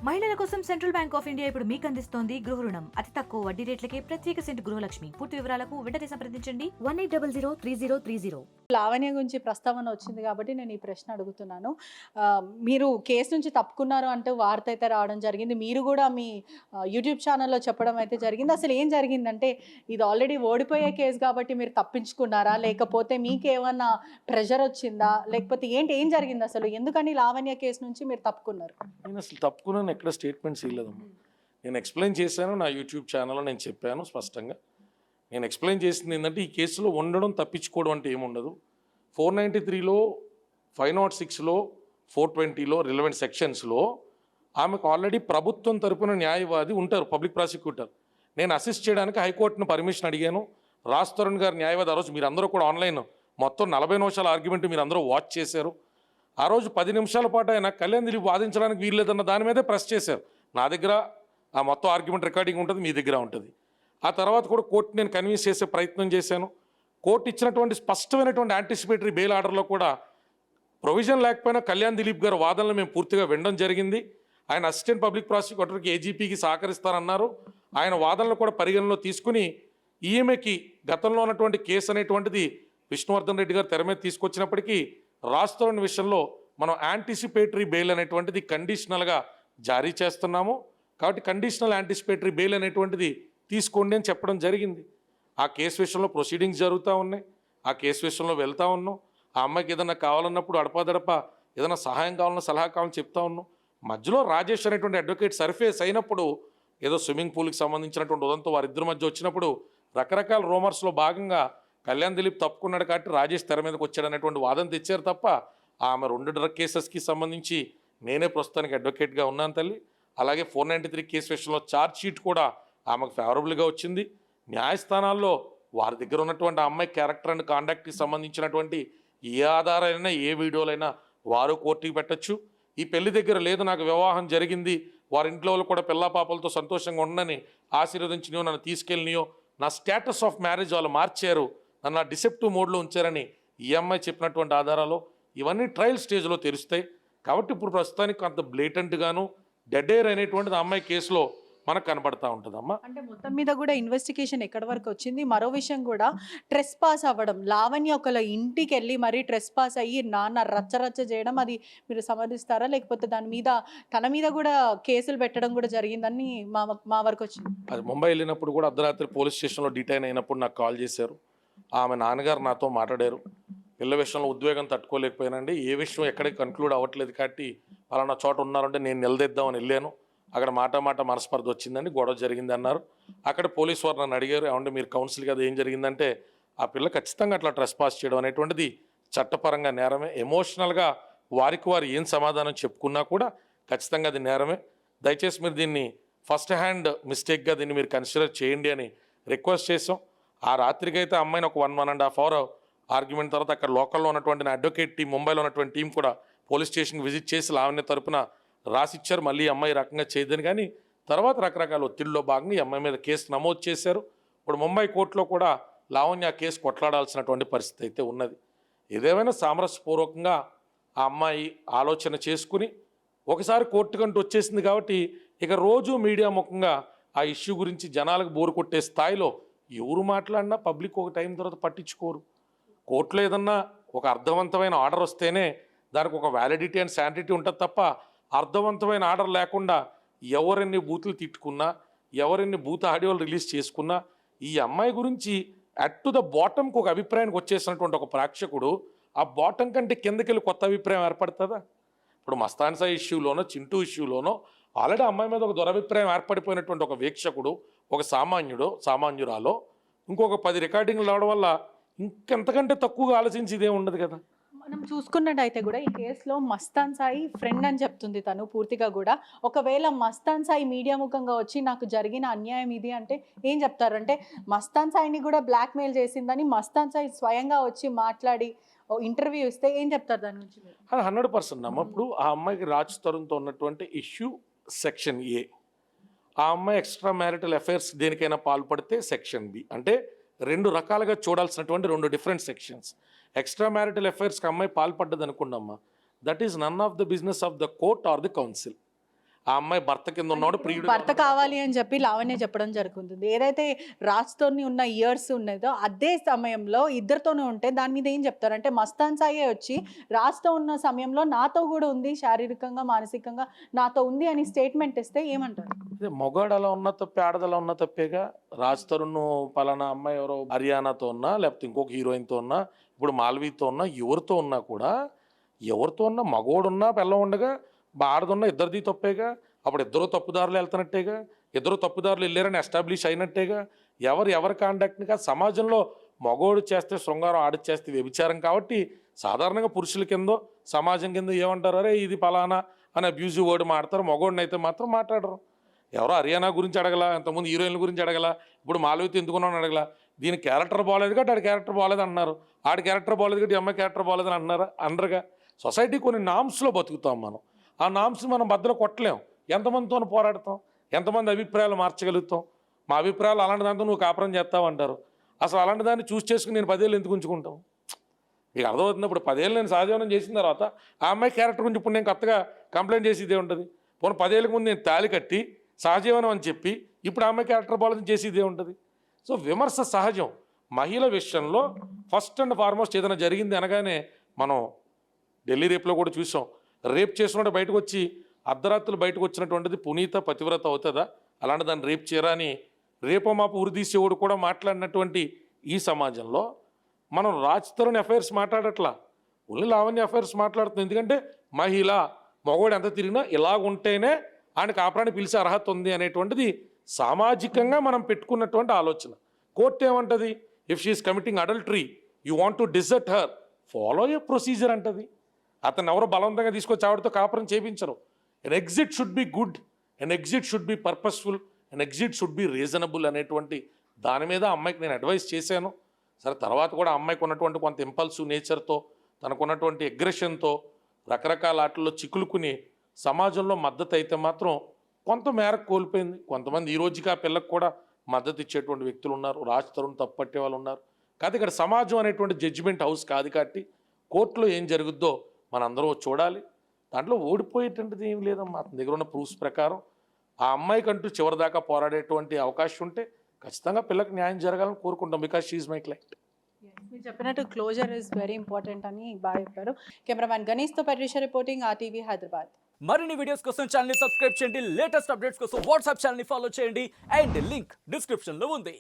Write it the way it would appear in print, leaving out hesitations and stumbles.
మహిళల కోసం central bank of India ఇప్పుడు మీకు అందిస్తోంది గృహ రుణం. అతి తక్కువ వడ్డీ రేట్లకే ప్రత్యేక సెంటు గృహలక్ష్మి. పూర్తి వివరాలకు వెంటనే సంప్రదించండి 18003030. లావణ్య గురించి ప్రస్తావన వచ్చింది కాబట్టి నేను ఈ ప్రశ్న అడుగుతున్నాను. మీరు కేసు నుంచి తప్పుకున్నారు అంటూ వార్త అయితే రావడం జరిగింది. మీరు కూడా మీ యూట్యూబ్ ఛానల్లో చెప్పడం అయితే జరిగింది. అసలు ఏం జరిగిందంటే ఇది ఆల్రెడీ ఓడిపోయే కేసు కాబట్టి మీరు తప్పించుకున్నారా, లేకపోతే మీకేమన్నా ప్రెషర్ వచ్చిందా, లేకపోతే ఏం జరిగింది అసలు? ఎందుకని లావణ్య కేసు నుంచి మీరు తప్పుకున్నారు? నేను అసలు తప్పుకున్నాను ఎక్కడ స్టేట్మెంట్స్ ఇవ్వలేదమ్మా. నేను ఎక్స్ప్లెయిన్ చేశాను, నా యూట్యూబ్ ఛానల్లో నేను చెప్పాను స్పష్టంగా. నేను ఎక్స్ప్లెయిన్ చేసింది ఏంటంటే ఈ కేసులో ఉండడం తప్పించుకోవడం అంటే ఏముండదు. 493లో 506లో 420లో రిలవెంట్ సెక్షన్స్లో ఆమెకు ఆల్రెడీ ప్రభుత్వం తరపున న్యాయవాది ఉంటారు, పబ్లిక్ ప్రాసిక్యూటర్. నేను అసిస్ట్ చేయడానికి హైకోర్టును పర్మిషన్ అడిగాను. రాజ్ తరుణ్ గారు న్యాయవాది. ఆ రోజు మీరందరూ కూడా ఆన్లైన్ మొత్తం 40 నిమిషాల ఆర్గ్యుమెంట్ మీరు అందరూ వాచ్ చేశారు. ఆ రోజు 10 నిమిషాల పాటు ఆయన కళ్యాణ్ దిలీప్ వాదించడానికి వీల్లేదన్న దాని మీదే ప్రెస్ చేశారు. నా దగ్గర ఆ మొత్తం ఆర్గ్యుమెంట్ రికార్డింగ్ ఉంటుంది, మీ దగ్గర ఉంటుంది. ఆ తర్వాత కూడా కోర్టు నేను కన్విన్స్ చేసే ప్రయత్నం చేశాను. కోర్టు ఇచ్చినటువంటి స్పష్టమైనటువంటి యాంటిసిపేటరీ బెయిల్ ఆర్డర్లో కూడా ప్రొవిజన్ లేకపోయినా కళ్యాణ్ దిలీప్ గారు వాదనలు మేము పూర్తిగా వినడం జరిగింది. ఆయన అసిస్టెంట్ పబ్లిక్ ప్రాసిక్యూటర్కి ఏజీపీకి సహకరిస్తారన్నారు. ఆయన వాదనలు కూడా పరిగణలో తీసుకుని ఈమెకి గతంలో ఉన్నటువంటి కేసు అనేటువంటిది విష్ణువర్ధన్ రెడ్డి గారు తెర మీద తీసుకొచ్చినప్పటికీ రాష్ట్రం విషయంలో మనం యాంటిసిపేటరీ బెయిల్ అనేటువంటిది కండిషనల్గా జారీ చేస్తున్నాము. కాబట్టి కండిషనల్ యాంటిసిపేటరీ బెయిల్ అనేటువంటిది తీసుకోండి అని చెప్పడం జరిగింది. ఆ కేసు విషయంలో ప్రొసీడింగ్స్ జరుగుతూ ఉన్నాయి. ఆ కేసు విషయంలో వెళ్తూ ఉన్నాం. ఆ అమ్మాయికి ఏదైనా కావాలన్నప్పుడు అడపాదడప ఏదైనా సహాయం కావాలన్నా సలహా కావాలని చెప్తా ఉన్నాం. మధ్యలో రాజేష్ అనేటువంటి అడ్వకేట్ సర్ఫేస్ అయినప్పుడు ఏదో స్విమ్మింగ్ పూల్కి సంబంధించినటువంటి ఉదంతో వారిద్దరి మధ్య వచ్చినప్పుడు రకరకాల రూమర్స్లో భాగంగా కళ్యాణ్ దిలీప్ తప్పుకున్నాడు కాబట్టి రాజేష్ తెర మీదకి వచ్చాడు అనేటువంటి వాదన తెచ్చారు తప్ప ఆమె 2 డ్రగ్ కేసెస్కి సంబంధించి నేనే ప్రస్తుతానికి అడ్వకేట్గా ఉన్నాను తల్లి. అలాగే 493 కేసు విషయంలో ఛార్జ్ షీట్ కూడా ఆమెకు ఫేవరబుల్గా వచ్చింది. న్యాయస్థానాల్లో వారి దగ్గర ఉన్నటువంటి అమ్మాయి క్యారెక్టర్ అండ్ కాండక్ట్కి సంబంధించినటువంటి ఏ ఆధారాలైనా ఏ వీడియోలైనా వారు కోర్టుకి పెట్టచ్చు. ఈ పెళ్లి దగ్గర లేదు, నాకు వివాహం జరిగింది, వారి ఇంట్లో వాళ్ళు కూడా పిల్లా పాపలతో సంతోషంగా ఉండని ఆశీర్వదించినో నన్ను తీసుకెళ్ళినయో నా స్టేటస్ ఆఫ్ మ్యారేజ్ వాళ్ళు మార్చారు, నన్ను డిసెప్టివ్ మోడ్లో ఉంచారని ఈ అమ్మాయి చెప్పినటువంటి ఆధారాలు ఇవన్నీ ట్రయల్ స్టేజ్లో తెలుస్తాయి. కాబట్టి ఇప్పుడు ప్రస్తుతానికి అంత బ్లేటెంట్గాను డెడ్ ఎయిర్ అనేటువంటిది అమ్మాయి కేసులో మనకు కనబడతా ఉంటుందమ్మా. అంటే మొత్తం మీద కూడా ఇన్వెస్టిగేషన్ ఎక్కడి వరకు వచ్చింది? మరో విషయం కూడా ట్రెస్ పాస్ అవ్వడం, లావణ్య ఒకళ్ళ ఇంటికి వెళ్ళి మరీ ట్రెస్ పాస్ అయ్యి నాన్న రచ్చరచ్చ చేయడం, అది మీరు సమర్థిస్తారా? లేకపోతే దాని మీద తన మీద కూడా కేసులు పెట్టడం కూడా జరిగిందని మా వరకు వచ్చింది. అది ముంబై వెళ్ళినప్పుడు కూడా అర్ధరాత్రి పోలీస్ స్టేషన్లో డిటైన్ అయినప్పుడు నాకు కాల్ చేశారు. ఆమె నాన్నగారు నాతో మాట్లాడారు. పిల్ల విషయంలో ఉద్వేగం తట్టుకోలేకపోయానండి, ఏ విషయం ఎక్కడికి కన్క్లూడ్ అవ్వట్లేదు కాబట్టి పలానా చోట ఉన్నారంటే నేను నిలదీద్దామని వెళ్ళాను. అక్కడ మాట మనస్పర్ధ వచ్చిందండి, గొడవ జరిగింది అన్నారు. అక్కడ పోలీసు వారు నన్ను అడిగారు, ఏమంటే మీరు కౌన్సిల్ కదా ఏం జరిగిందంటే ఆ పిల్ల ఖచ్చితంగా అట్లా ట్రెస్ పాస్ చేయడం అనేటువంటిది చట్టపరంగా నేరమే. ఎమోషనల్గా వారికి వారు ఏం సమాధానం చెప్పుకున్నా కూడా ఖచ్చితంగా అది నేరమే. దయచేసి మీరు దీన్ని ఫస్ట్ హ్యాండ్ మిస్టేక్గా దీన్ని మీరు కన్సిడర్ చేయండి అని రిక్వెస్ట్ చేసాం. ఆ రాత్రికి అయితే అమ్మాయిని ఒక 1.5 అవర్ ఆర్గ్యుమెంట్ తర్వాత అక్కడ లోకల్లో ఉన్నటువంటి నా అడ్వకేట్ టీం, ముంబైలో ఉన్నటువంటి టీం కూడా పోలీస్ స్టేషన్కి విజిట్ చేసి లావణ్య తరపున రాసిచ్చారు. మళ్ళీ అమ్మాయి రకంగా చేయదని, కానీ తర్వాత రకరకాల ఒత్తిడిలో భాగంగా ఈ అమ్మాయి మీద కేసు నమోదు చేశారు. ఇప్పుడు ముంబై కోర్టులో కూడా లావణ్య కేసు కొట్లాడాల్సినటువంటి పరిస్థితి అయితే ఉన్నది. ఏదేమైనా సామరస్యపూర్వకంగా ఆ అమ్మాయి ఆలోచన చేసుకుని ఒకసారి కోర్టు కంటూ వచ్చేసింది కాబట్టి ఇక రోజు మీడియా ముఖంగా ఆ ఇష్యూ గురించి జనాలకు బోరు కొట్టే స్థాయిలో ఎవరు మాట్లాడినా పబ్లిక్ ఒక టైం తర్వాత పట్టించుకోరు. కోర్టులో ఏదన్నా ఒక అర్థవంతమైన ఆర్డర్ వస్తేనే దానికి ఒక వ్యాలిడిటీ అండ్ శానిటీ ఉంటుంది తప్ప అర్థవంతమైన ఆర్డర్ లేకుండా ఎవరెన్ని బూతులు తిట్టుకున్నా, ఎవరెన్ని బూత్ ఆడియోలు రిలీజ్ చేసుకున్నా ఈ అమ్మాయి గురించి అట్ టు ద బాటంకి ఒక అభిప్రాయానికి వచ్చేసినటువంటి ఒక ప్రేక్షకుడు ఆ బాటం కంటే కిందకెళ్ళి కొత్త అభిప్రాయం ఏర్పడుతుందా? ఇప్పుడు మస్తాన్ సాయి ఇష్యూలోనో చింటూ ఇష్యూలోనో ఆల్రెడీ అమ్మాయి మీద ఒక దురభిప్రాయం ఏర్పడిపోయినటువంటి ఒక వీక్షకుడు, ఒక సామాన్యురాలో ఇంకొక 10 రికార్డింగ్లు రావడం వల్ల ఇంకెంతకంటే తక్కువగా ఆలోచించి ఇదే ఉండదు కదా. మనం చూసుకున్నట్టయితే కూడా ఈ కేసులో మస్తాన్ సాయి ఫ్రెండ్ అని చెప్తుంది తను పూర్తిగా కూడా. ఒకవేళ మస్తాన్ సాయి మీడియా ముఖంగా వచ్చి నాకు జరిగిన అన్యాయం ఇది అంటే ఏం చెప్తారంటే మస్తాన్ సాయిని కూడా బ్లాక్మెయిల్ చేసిందని మస్తాన్ సాయి స్వయంగా వచ్చి మాట్లాడి ఇంటర్వ్యూ ఇస్తే ఏం చెప్తారు దాని గురించి? 100% అమ్మ. ఇప్పుడు ఆ అమ్మాయికి రాజ్ తరుణ్తో ఉన్నటువంటి ఇష్యూ సెక్షన్ ఏ, ఆ అమ్మాయి ఎక్స్ట్రా మ్యారిటల్ అఫైర్స్ దేనికైనా పాల్పడితే సెక్షన్ బి. అంటే 2 రకాలుగా చూడాల్సినటువంటి 2 డిఫరెంట్ సెక్షన్స్. ఎక్స్ట్రా మ్యారిటల్ అఫైర్స్కి అమ్మాయి పాల్పడ్డది అనుకున్నామ్మా, that is none of the business of the court or the council. ఆ అమ్మాయి భర్త కింద ఉన్నవాడు ప్రియుడు భర్త కావాలి అని చెప్పి లావణ్య చెప్పడం జరుగుతుంది. ఏదైతే రాజ్తోని ఉన్న ఇయర్స్ ఉన్నదో అదే సమయంలో ఇద్దరితోనే ఉంటే దాని మీద ఏం చెప్తారు? అంటే మస్తాన్ సాయే వచ్చి రాజ్తో ఉన్న సమయంలో నాతో కూడా ఉంది, శారీరకంగా మానసికంగా నాతో ఉంది అని స్టేట్మెంట్ ఇస్తే ఏమంటారు? అదే మగాడు అలా ఉన్న తప్పే, ఆడదలా ఉన్న తప్పేగా. రాజ్ తరుణ్ పలానా అమ్మాయి ఎవరో హర్యానాతో ఉన్నా, లేకపోతే ఇంకొక హీరోయిన్తో ఉన్నా, ఇప్పుడు మాల్వీతో ఉన్నా, ఎవరితో ఉన్నా కూడా, ఎవరితో ఉన్నా మగోడున్నా పిల్ల ఉండగా ఆడదున్నా ఇద్దరిది తప్పేగా. అప్పుడు ఇద్దరు తప్పుదారులు వెళ్తున్నట్టేగా, ఇద్దరు తప్పుదారులు వెళ్ళారని ఎస్టాబ్లిష్ అయినట్టేగా. ఎవరి కాంటాక్ట్ని కాదు. సమాజంలో మగోడు చేస్తే శృంగారం, ఆడి చేస్తే వ్యభిచారం. కాబట్టి సాధారణంగా పురుషుల కిందో సమాజం కింద ఏమంటారు, అరే ఇది పలానా అని అబ్యూజివ్ వర్డ్ మాడతారు. మగోడిని అయితే మాత్రం మాట్లాడరు. ఎవరో హర్యానా గురించి అడగల, ఇంతకుముందు హీరోయిన్ల గురించి అడగల, ఇప్పుడు మాల్వీతో ఎందుకున్నాను అడగల. దీని క్యారెక్టర్ బాగాలేదు కాబట్టి ఆడి క్యారెక్టర్ బాగాలేదు అంటున్నారు, ఆడి క్యారెక్టర్ బాగాలేదు కాబట్టి అమ్మాయి క్యారెక్టర్ బాగాలేదు అని అంటున్నారా? అనరుగా. సొసైటీ కొన్ని నామ్స్లో బతుకుతాం మనం. ఆ నామ్స్ని మనం బద్దలు కొట్టలేం. ఎంతమందితో పోరాడతాం, ఎంతమంది అభిప్రాయాలు మార్చగలుగుతాం? మా అభిప్రాయాలు అలాంటి దాంతో నువ్వు కాపురం చేస్తావు అంటారు. అసలు అలాంటి దాన్ని చూస్ చేసుకుని నేను 10 ఏళ్ళు ఎందుకు ఉంచుకుంటాం? మీకు అర్థమవుతుంది. ఇప్పుడు 10 ఏళ్ళు నేను సహజీవనం చేసిన తర్వాత ఆ అమ్మాయి క్యారెక్టర్ గురించి ఇప్పుడు నేను కొత్తగా కంప్లైంట్ చేసేదే ఉంటుంది. పోనీ 10 ఏళ్ళకి ముందు నేను తాళి కట్టి సహజీవనం అని చెప్పి ఇప్పుడు ఆ అమ్మాయి క్యారెక్టర్ బాలని చేసేదే ఉంటుంది. సో విమర్శ సహజం. మహిళ విషయంలో ఫస్ట్ అండ్ ఫార్మోస్ట్ ఏదైనా జరిగింది అనగానే మనం ఢిల్లీ రేపులో కూడా చూసాం. రేప్ చేసినట్టు బయటకు వచ్చి అర్ధరాత్రులు బయటకు వచ్చినటువంటిది పునీత పతివ్రత అవుతుందా? అలాంటి దాన్ని రేప్ చేయరాని రేపో మాపు ఉరిదీసేవాడు కూడా మాట్లాడినటువంటి ఈ సమాజంలో మనం రాజ్ తరుణ్ అఫైర్స్ మాట్లాడట్లా, ఓన్లీ లావణ్య అఫైర్స్ మాట్లాడుతుంది. ఎందుకంటే మహిళ మగవాడు ఎంత తిరిగినా ఇలాగుంటేనే ఆయన కాపురాన్ని పిలిచే అర్హత ఉంది అనేటువంటిది సామాజికంగా మనం పెట్టుకున్నటువంటి ఆలోచన. కోర్టు ఏమంటుంది? If she is committing adultery you want to desert her, follow a procedure అంటది. అతను ఎవరో బలవంతంగా తీసుకొచ్చి ఆవిడతో కాపురం చేయించరు. An exit should be good, an exit should be purposeful, an exit should be reasonable అనేటువంటి దాని మీద అమ్మాయికి నేను అడ్వైస్ చేశాను. సరే తర్వాత కూడా అమ్మాయికి ఉన్నటువంటి కొంత ఇంపల్సివ్ నేచర్తో, తనకున్నటువంటి అగ్రెషన్తో రకరకాల ఆటల్లో చిక్కులుకుని సమాజంలో మద్దతు అయితే మాత్రం కొంత మేరకు కోల్పోయింది. కొంతమంది ఈ రోజుకి ఆ పిల్లకు కూడా మద్దతు ఇచ్చేటువంటి వ్యక్తులు ఉన్నారు, రాజ్ తరుణ్ తప్పట్టే వాళ్ళు ఉన్నారు. కాదు ఇక్కడ సమాజం అనేటువంటి జడ్జిమెంట్ హౌస్ కాదు కాబట్టి కోర్టులో ఏం జరుగుద్దో మనందరూ చూడాలి. దాంట్లో ఓడిపోయేటువంటిది ఏం లేదమ్మా. అతని దగ్గర ఉన్న ప్రూఫ్స్ ప్రకారం ఆ అమ్మాయికంటూ చివరిదాకా పోరాడేటువంటి అవకాశం ఉంటే ఖచ్చితంగా పిల్లకి న్యాయం జరగాలని కోరుకుంటాం. Because she's my client. మీరు చెప్పినట్టు క్లోజర్ ఇస్ వెరీ ఇంపార్టెంట్ అని బాగా చెప్పారు. కెమెరామ్యాన్ గణేష్తో పట్రిషా రిపోర్టింగ్, RTV హైదరాబాద్. మరిన్ని వీడియోస్ కోసం ఛానల్ ని సబ్స్క్రైబ్ చేయండి, లేటెస్ట్ అప్డేట్స్ కోసం వాట్సాప్ ఛానల్ ని ఫాలో చేయండి అండ్ లింక్ డిస్క్రిప్షన్ లో ఉంది.